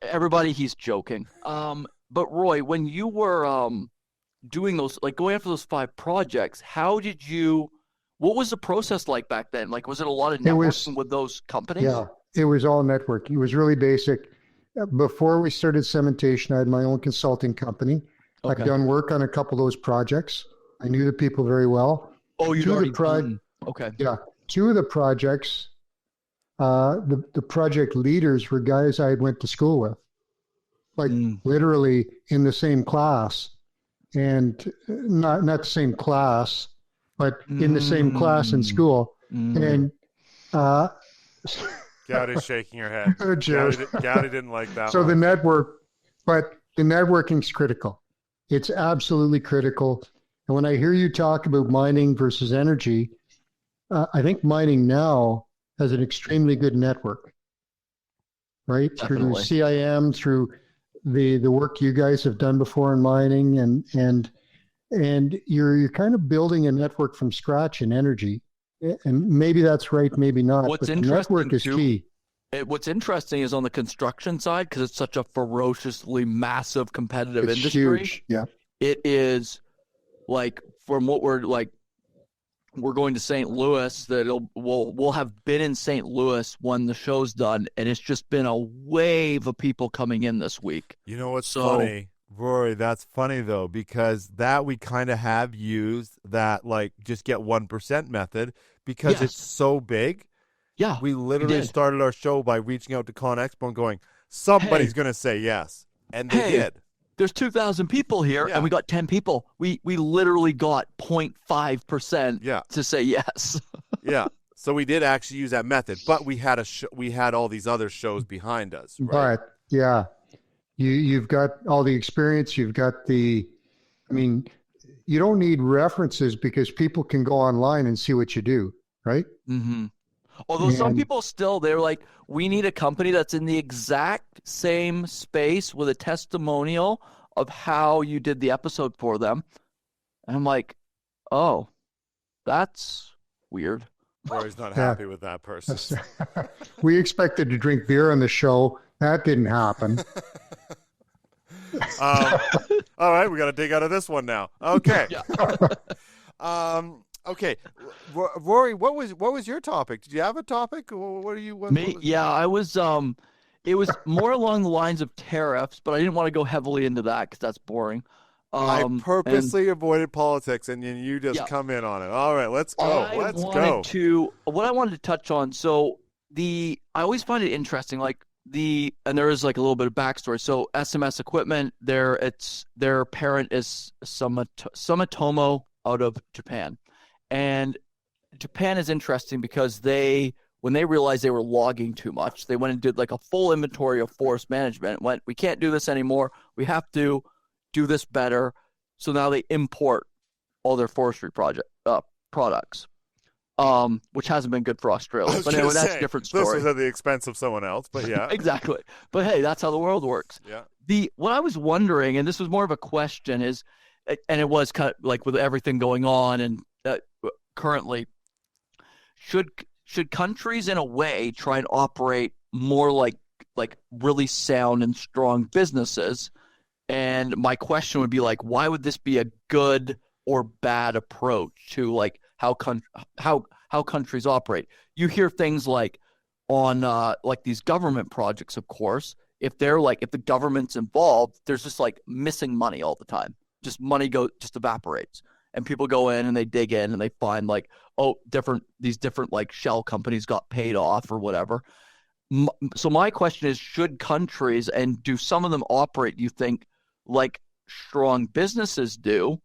everybody, he's joking. But Roy, when you were doing those, like going after those 5 projects, what was the process like back then? Like, was it a lot of networking with those companies? Yeah, it was all networking. It was really basic. Before we started cementation, I had my own consulting company. Okay. I've done work on a couple of those projects. I knew the people very well. Oh, you'd already done. Okay. Yeah. 2 of the projects, the project leaders were guys I went to school with, like literally in the same class. and not the same class, but in the same class in school. And Gowdy's shaking her head. Jerrod. Gowdy didn't like that So one. the networking's critical. It's absolutely critical. And when I hear you talk about mining versus energy, I think mining now has an extremely good network, right? Definitely. Through CIM, through the work you guys have done before in mining, and you're kind of building a network from scratch in energy. And maybe that's right, maybe not. What's but the interesting network is too- key. What's interesting is on the construction side, because it's such a ferociously massive competitive It's industry. huge. Yeah. It is like from what we're going to St. Louis. We'll have been in St. Louis when the show's done, and it's just been a wave of people coming in this week. You know what's So- funny, Rory? That's funny though, because that we kind of have used that like just get 1% method because Yes. it's so big. Yeah, We literally did. started our show by reaching out to Con Expo and going, somebody's going to say yes, and they Hey. did. There's 2,000 people here, Yeah. and we got 10 people. We literally got 0.5% Yeah, to say yes. yeah. So we did actually use that method, but we had we had all these other shows behind us, right? But yeah, you've got all the experience. You've got I mean, you don't need references because people can go online and see what you do, right? Mm-hmm. Although some And- people still, they're like, we need a company that's in the exact same space with a testimonial of how you did the episode for them. And I'm like, oh, that's weird. Rory's not Yeah. happy with that person. We expected to drink beer on the show. That didn't happen. All right, we got to dig out of this one now. Okay. Yeah. Okay, Rory, what was your topic? Did you have a topic? What are you? What Me, was- yeah, I was, it was more along the lines of tariffs, but I didn't want to go heavily into that because that's boring. I and purposely avoided politics, and you just Yeah. come in on it. All right, let's go. I Let's wanted go. what I wanted to touch on. So I always find it interesting, like and there is like a little bit of backstory. So SMS Equipment, their parent is Sumitomo out of Japan, and Japan is interesting because when they realized they were logging too much, they went and did like a full inventory of forest management. Went, we can't do this anymore. We have to do this better. So now they import all their forestry products, which hasn't been good for I Australia. was But gonna anyway, that's say, a different This story. was at the expense of someone else, but yeah. Exactly. But hey, that's how the world works. Yeah. What I was wondering, and this was more of a question, is, and it was kind of like with everything going on and currently, should countries in a way try and operate more like really sound and strong businesses? And my question would be like, why would this be a good or bad approach to like how countries operate? You hear things like on like these government projects, of course, if the government's involved, there's just like missing money all the time. Just money just evaporates. And people go in and they dig in and they find like, oh, these different like shell companies got paid off or whatever. So my question is, should countries, and do some of them operate, you think, like strong businesses do?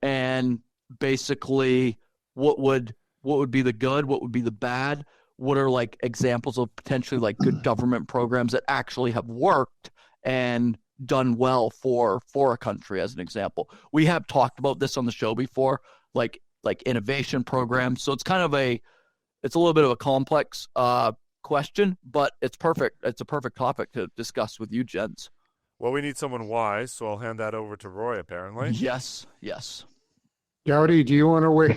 And basically, what would be the good? What would be the bad? What are like examples of potentially like good government programs that actually have worked and done well for a country? As an example, we have talked about this on the show before, like innovation programs. So it's a little bit of a complex question, but it's perfect. It's a perfect topic to discuss with you, gents. Well, we need someone wise, so I'll hand that over to Roy, apparently. Yes. Gowdy, do you want to weigh?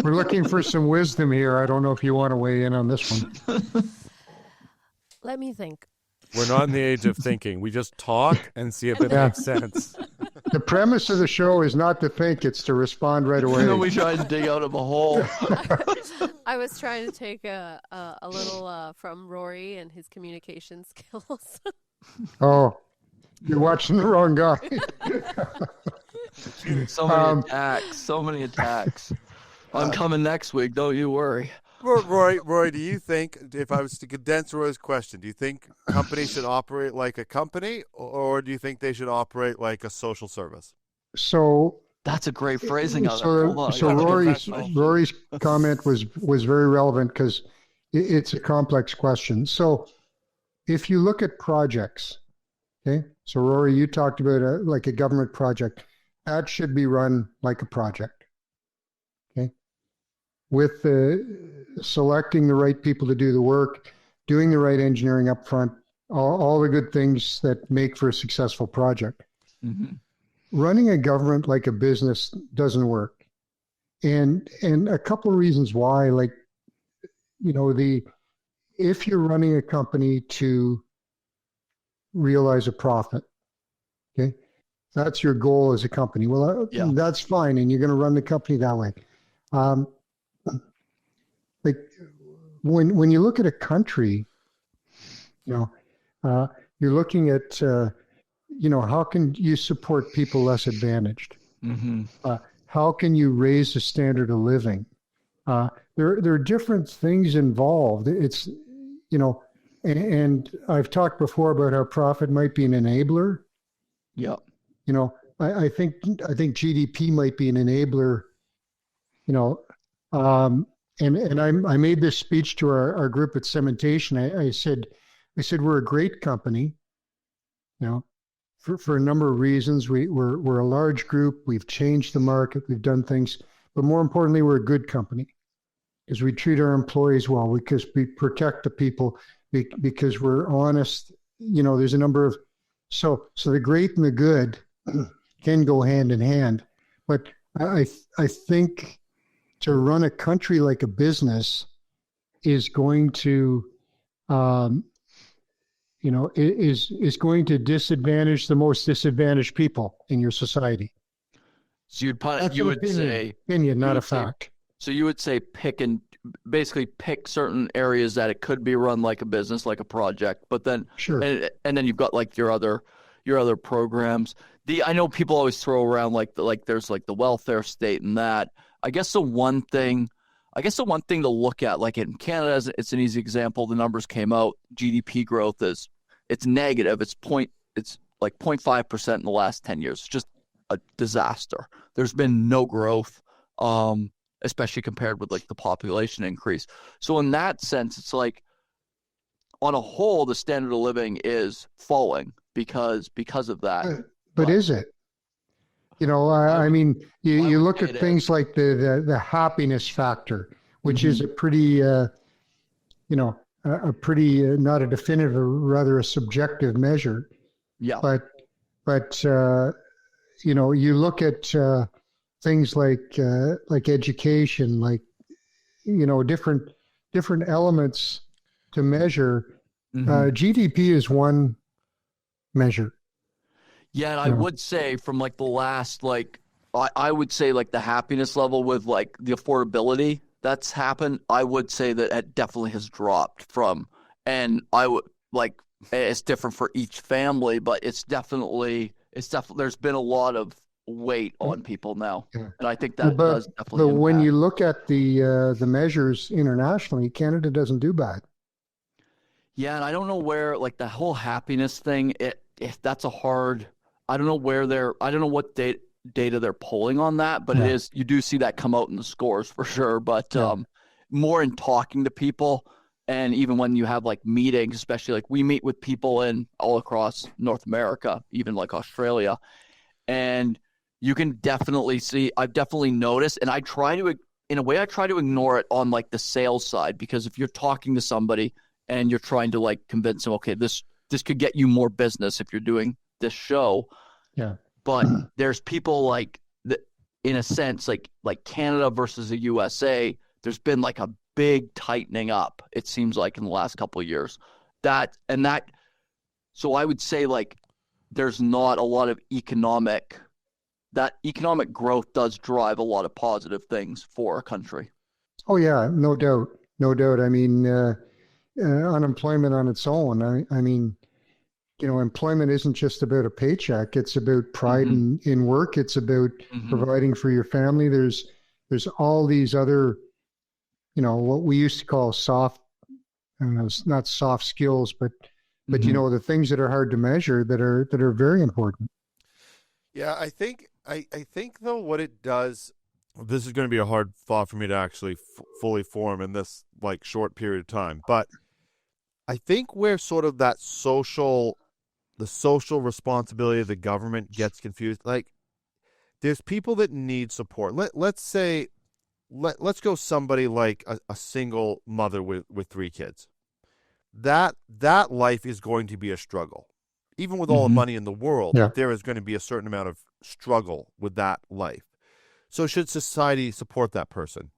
we're looking for some wisdom here. I don't know if you want to weigh in on this one. Let me think. We're not in the age of thinking. We just talk and see if it Yeah. makes sense. The premise of the show is not to think; it's to respond right away. And then we try to dig out of a hole. I was trying to take a little from Rory and his communication skills. Oh, you're watching the wrong guy. So many attacks. I'm coming next week. Don't you worry. Roy, do you think, if I was to condense Roy's question, do you think companies should operate like a company, or do you think they should operate like a social service? So, That's a great phrasing of it. so, Hold on, I so gotta look at Rory's that. Rory's comment was very relevant because it's a complex question. So, if you look at projects, okay, so Rory, you talked about like a government project, that should be run like a project, okay, with selecting the right people to do the work, doing the right engineering up front, all the good things that make for a successful project. Mm-hmm. Running a government like a business doesn't work. And a couple of reasons why, like, if you're running a company to realize a profit, okay, that's your goal as a company. Well, that's fine. And you're going to run the company that way. Like when you look at a country, you're looking at, how can you support people less advantaged? Mm-hmm. How can you raise the standard of living? There are different things involved. It's, and I've talked before about how profit might be an enabler. Yeah. I think GDP might be an enabler. I made this speech to our group at Cementation. I said we're a great company. For a number of reasons. We're a large group. We've changed the market. We've done things, but more importantly, we're a good company because we treat our employees well, because we protect the people, because we're honest. There's a number of so the great and the good can go hand in hand. But I think to run a country like a business is going to is going to disadvantage the most disadvantaged people in your society. So you would say opinion, not a fact. So you would say basically pick certain areas that it could be run like a business, like a project, but then sure, and then you've got like your other programs. I know people always throw around like there's like the welfare state and that. I guess the one thing to look at, like in Canada, it's an easy example. The numbers came out. GDP growth it's negative. It's like 0.5% in the last 10 years. It's just a disaster. There's been no growth, especially compared with like the population increase. So in that sense, it's like on a whole, the standard of living is falling because of that. But is it? I mean, you look at things like the happiness factor, which is a pretty, a pretty not a definitive, rather a subjective measure. Yeah. But you look at things like education, like different elements to measure. GDP is one measure. Yeah, and I would say from like the last, like I would say like the happiness level with like the affordability that's happened, I would say that it definitely has dropped from, and I would like it's different for each family, but it's definitely there's been a lot of weight on people now, and I think that does definitely. But when you look at the measures internationally, Canada doesn't do bad. Yeah, and I don't know where like the whole happiness thing. If that's a hard. I don't know what data they're pulling on that, but it is, you do see that come out in the scores for sure. But more in talking to people, and even when you have like meetings, especially like we meet with people in all across North America, even like Australia, and you can definitely see, I've definitely noticed, and I try to ignore it on like the sales side, because if you're talking to somebody and you're trying to like convince them, okay, this could get you more business if you're doing this show. Yeah. But there's people like that, in a sense, like Canada versus the USA, there's been like a big tightening up, it seems like, in the last couple of years. So I would say like there's not a lot of economic growth does drive a lot of positive things for a country. Oh yeah, no doubt. I mean, unemployment on its own. I mean, employment isn't just about a paycheck. It's about pride in work. It's about providing for your family. There's all these other, what we used to call soft, it's not soft skills, but Mhm. the things that are hard to measure that are very important. Yeah, I think though what it does, this is going to be a hard thought for me to actually fully form in this like short period of time, but I think where sort of the social responsibility of the government gets confused, like there's people that need support. Let's say let's go somebody like a single mother with 3 kids. That life is going to be a struggle. Even with all the Mhm. money in the world, Yeah. there is going to be a certain amount of struggle with that life. So should society support that person?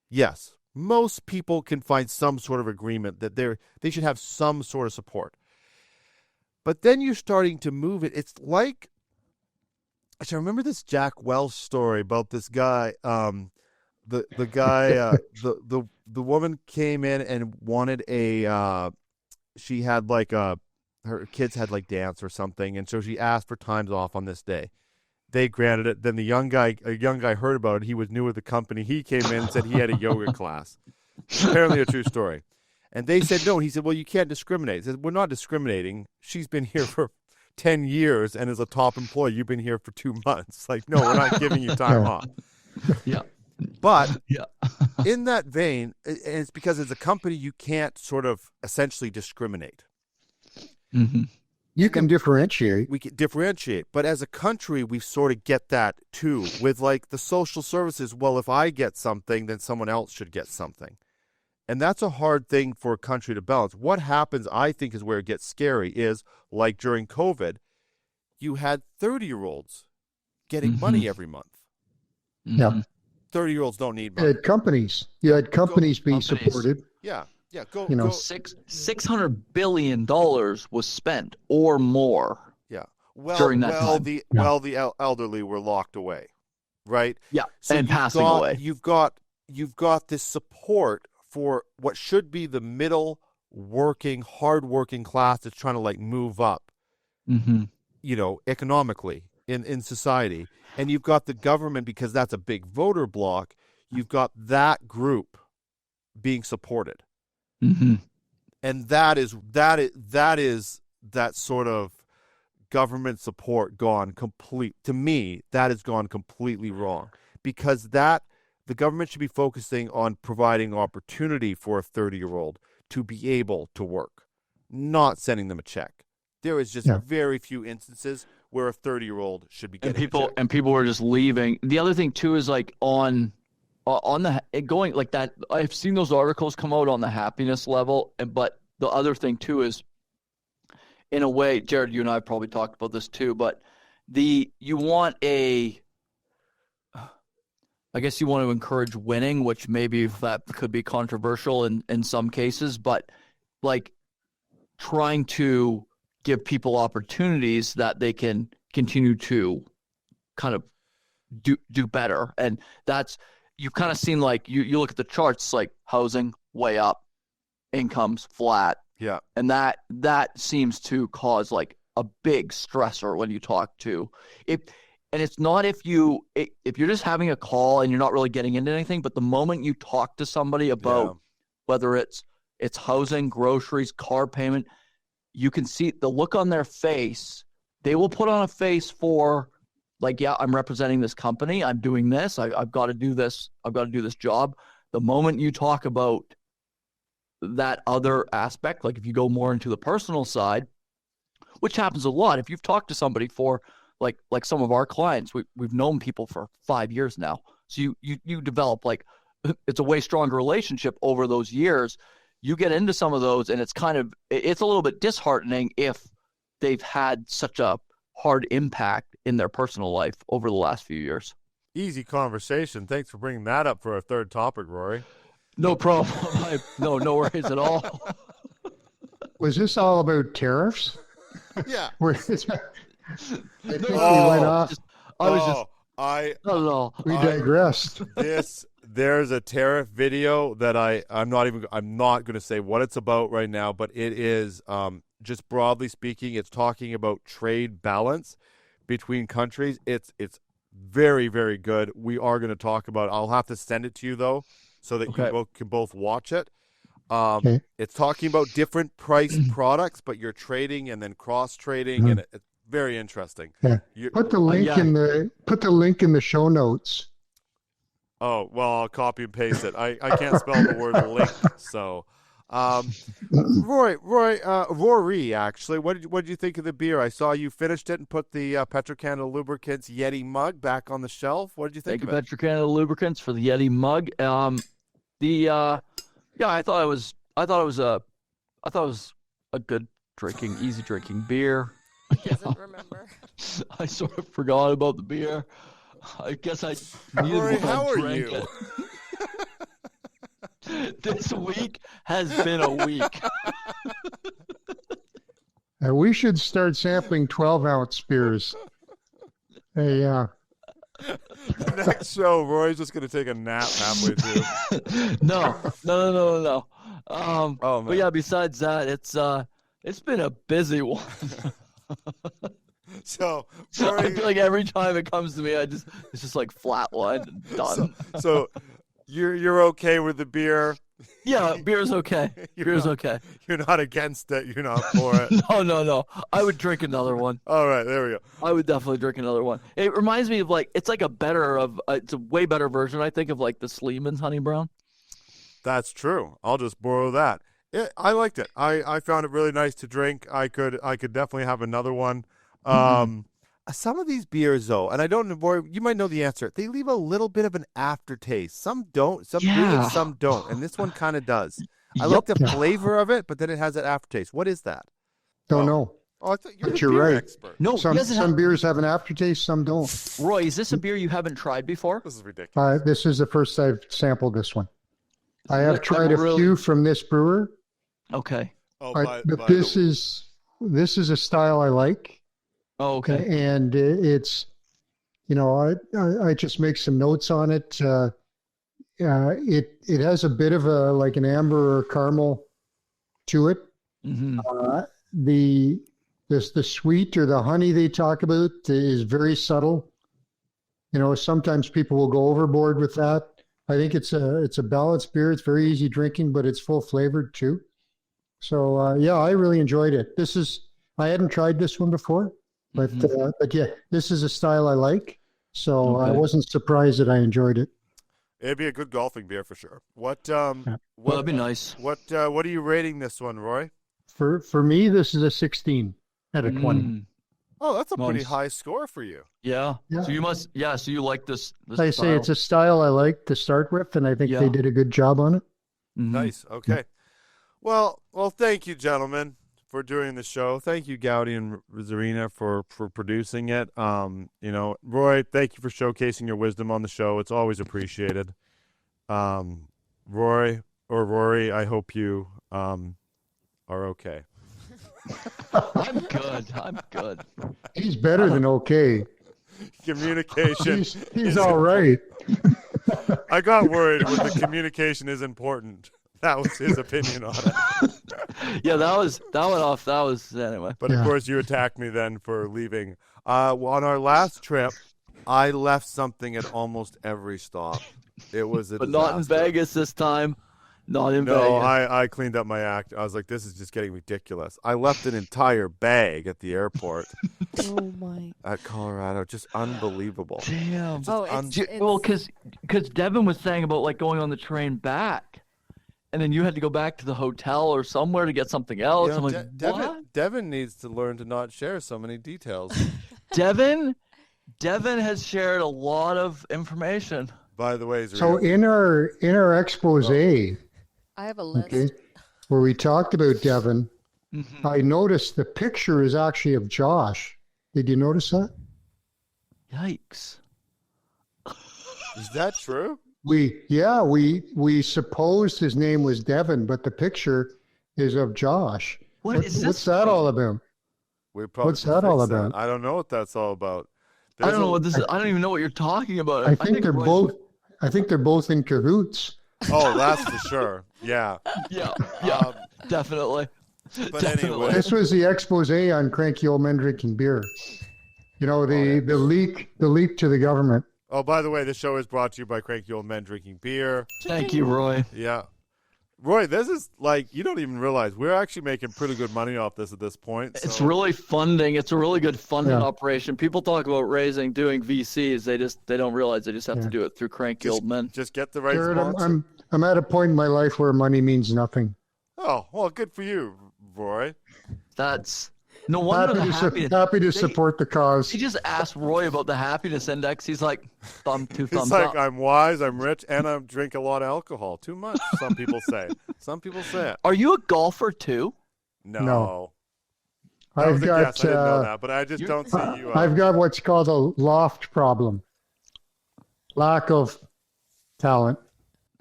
Yes. Most people can find some sort of agreement that they should have some sort of support. But then you're starting to move it. It's like, actually, I remember this Jack Welch story about this guy. The guy, the woman came in and wanted she had like her kids had like dance or something, and so she asked for times off on this day. They granted it. Then a young guy heard about it. He was new with the company. He came in and said he had a yoga class. Apparently a true story. And they said no. And he said, well, you can't discriminate. He said, we're not discriminating. She's been here for 10 years and is a top employee. You've been here for 2 months. Like, no, we're not giving you time No. off. Yeah. But Yeah. in that vein, and it's because as a company, you can't sort of essentially discriminate. Mhm. You can differentiate. We can differentiate. But as a country, we sort of get that too with like the social services. Well, if I get something, then someone else should get something. And that's a hard thing for a country to balance. What happens, I think, is where it gets scary is like during COVID, you had 30-year-olds getting money every month. Yeah. Mhm. 30-year-olds don't need You money. had companies. You had companies being companies. supported. Yeah. Go. You know, Go. $600 billion was spent or more. Yeah. Well, during that time. the elderly were locked away, right? Yeah, So and passing away. You've got this support for what should be the middle working, hard-working class that's trying to like move up, Mm-hmm. Economically in society. And you've got the government, because that's a big voter bloc, you've got that group being supported. Mm-hmm. And that is that sort of government support gone complete. To me, that has gone completely wrong, because the government should be focusing on providing opportunity for a 30-year-old to be able to work, not sending them a check. There is just very few instances where a 30-year-old should be getting a check. And people were just leaving. The other thing too is like on the going like that. I've seen those articles come out on the happiness level, but the other thing too is, in a way, Jerrod, you and I have probably talked about this too, but you want I guess you want to encourage winning, which maybe that could be controversial in some cases, but like trying to give people opportunities that they can continue to kind of do better. And that's, you've kind of seen, like you look at the charts, like housing way up, incomes flat. Yeah. And that seems to cause like a big stressor when you talk to it. And it's not if you're just having a call and you're not really getting into anything, but the moment you talk to somebody about whether it's housing, groceries, car payment, you can see the look on their face. They will put on a face for like, yeah, I'm representing this company. I'm doing this. I've got to do this. I've got to do this job. The moment you talk about that other aspect, like if you go more into the personal side, which happens a lot. If you've talked to somebody for like some of our clients, we've known people for 5 years now. So you develop like, it's a way stronger relationship over those years. You get into some of those and it's a little bit disheartening if they've had such a hard impact in their personal life over the last few years. Easy conversation. Thanks for bringing that up for our third topic, Rory. No problem. No worries at all. Was this all about tariffs? Yeah. I think we went off. Not at all. We digressed. There's a tariff video that I'm not going to say what it's about right now, but it is just broadly speaking, it's talking about trade balance between countries. It's very, very good. We are going to talk about it. I'll have to send it to you though, so that Okay. you can both watch it. Okay. It's talking about different priced products, but you're trading and then cross trading, and it's very interesting. Yeah. Put the link yeah. in the show notes. Oh, well, I'll copy and paste it. I can't spell the word link, so. Rory, actually, what did you think of the beer? I saw you finished it and put the Petro-Canada Lubricants Yeti mug back on the shelf. What did you think Thank of you, it? Petro-Canada Lubricants, for the Yeti mug. I thought it was a good drinking, easy drinking beer. He doesn't remember. I sort of forgot about the beer. I guess I needed Rory, one to how are drink you? it. This week has been a week. We should start sampling 12-ounce beers. Hey, Next show, Roy's just going to take a nap halfway through. No. Oh, man. But yeah, besides that, it's been a busy one. So, I Rory, feel like every time it comes to me, it's just like flatlined and done. so you're okay with the beer? Yeah, beer's okay. Beer's okay. You're not against it. You're not for it. No. I would drink another one. All right, there we go. I would definitely drink another one. It reminds me of it's like it's a way better version, I think, of like the Sleeman's Honey Brown. That's true. I'll just borrow that. I liked it. I found it really nice to drink. I could definitely have another one. Some of these beers, though, and I don't know, you might know the answer. They leave a little bit of an aftertaste. Some don't. Some do, and some don't. And this one kind of does. I like the flavor of it, but then it has that aftertaste. What is that? don't know. Oh, I thought you were But a you're beer right. expert. No, Some beers have an aftertaste, some don't. Roy, is this a beer you haven't tried before? This is ridiculous. This is the first I've sampled this one. I have Like tried a really- few from this brewer, Okay. By but the this is a style I like. Oh, okay. And it's, I just make some notes on it. It has a bit of like an amber or caramel to it. Mm-hmm. The sweet or the honey they talk about is very subtle. Sometimes people will go overboard with that. I think it's a balanced beer. It's very easy drinking, but it's full flavored too. So I really enjoyed it. I hadn't tried this one before. But yeah, this is a style I like, so I wasn't surprised that I enjoyed it. It'd be a good golfing beer for sure. Well, that'd be nice. What are you rating this one, Roy? For me, this is a 16 out of 20. Mm. Oh, that's a pretty Nice. high score for you. Yeah. Yeah. So you must. Yeah. So you like this I say it's a style I like to start with, and I think they did a good job on it. Mhm. Nice. Okay. Well, thank you, gentlemen, for doing the show. Thank you, Gowdy and Zarina, for producing it. Roy, thank you for showcasing your wisdom on the show. It's always appreciated. Rory, I hope you are okay. I'm good. He's better than okay. Communication. He's all right. I got worried with the communication is important. That was his opinion on it. Yeah, that went off. That was anyway. But of course, you attacked me then for leaving. On our last trip, I left something at almost every stop. It was a But not in disaster. Vegas this time. Not in No, Vegas. I cleaned up my act. I was like, this is just getting ridiculous. I left an entire bag at the airport Oh my. at Colorado. Just unbelievable. Damn. Just Oh, it's Well, because Devin was saying about like going on the train back, and then you had to go back to the hotel or somewhere to get something else. I'm like, what? Devin needs to learn to not share so many details. Devin has shared a lot of information. By the way, So Zarina, in our expose, I have a list. okay, where we talked about Devin, Mhm. I noticed the picture is actually of Josh. Did you notice that? Yikes. is that true? We supposed his name was Devin, but the picture is of Josh. What's that all about? We probably What's should that all fix about? I don't know what that's all about. I don't know what this is. I don't even know what you're talking about. I think they're Roy- both in cahoots. Oh, that's for sure. Yeah. Yeah, Um, definitely. but Definitely. anyway, This was the expose on cranky old men drinking beer. The leak to the government. Oh, by the way, this show is brought to you by Cranky Old Men Drinking Beer. Thank you, Roy. Yeah. Roy, this is like, you don't even realize we're actually making pretty good money off this at this point. It's so- really funding. It's a really good funding operation. People talk about doing VCs. They don't realize they just have to do it through Cranky Old Men. Just get the right Jerrod, sponsor. I'm at a point in my life where money means nothing. Oh, well, good for you, Roy. That's no wonder the happiness. Happy to support the cause. He just asked Roy about the happiness index. He's like, two It's thumbs like, up. I'm wise, I'm rich, and I drink a lot of alcohol. Too much, some people say. Some people say it. Are you a golfer too? No. That I've was a got guess. I didn't know that, but I just don't see you. I've got what's called a loft problem. Lack of talent.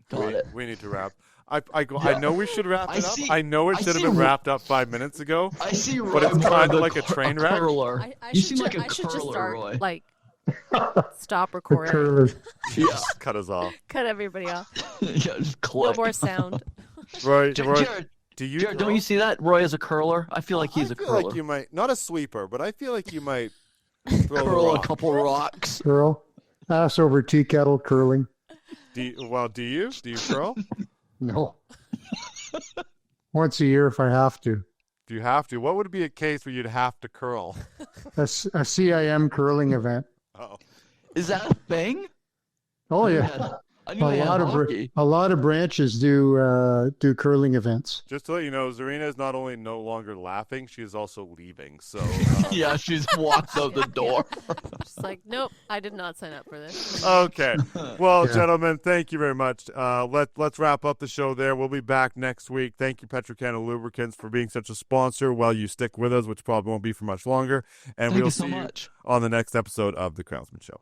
Got it. We need to wrap. I know we should wrap it up. I know it I should have see been Roy- wrapped up 5 minutes ago. I see Roy But it's more kinda of like a train wreck. curler. I You should seem like a I should just curler, start Roy. like stop The recording, curler. Yeah. Cut us off. cut everybody off. Yeah, just No click. more sound. Roy, Jared, do you Jared, don't you see that? Roy is a curler. I feel like he's a I feel curler. like you might, not a sweeper, but I feel like you might throw the Curl a rock. couple rocks. Curl. Ass over tea kettle curling. Do you? Do you curl? No. Once a year if I have to. Do you have to? What would be a case where you'd have to curl? A CIM curling event. Oh. Is that a thing? Oh yeah. I knew they had hockey. A lot of branches do curling events. Just to let you know, Zarina is not only no longer laughing, she is also leaving. So Yeah, she's walked out the door. Just like, nope, I did not sign up for this. okay. Well, Yeah. gentlemen, thank you very much. Let's wrap up the show there. We'll be back next week. Thank you, Petrocana Lubricants, for being such a sponsor while you stick with us, which probably won't be for much longer. And Thank we'll you so see much. you on the next episode of The Crownsmen Show.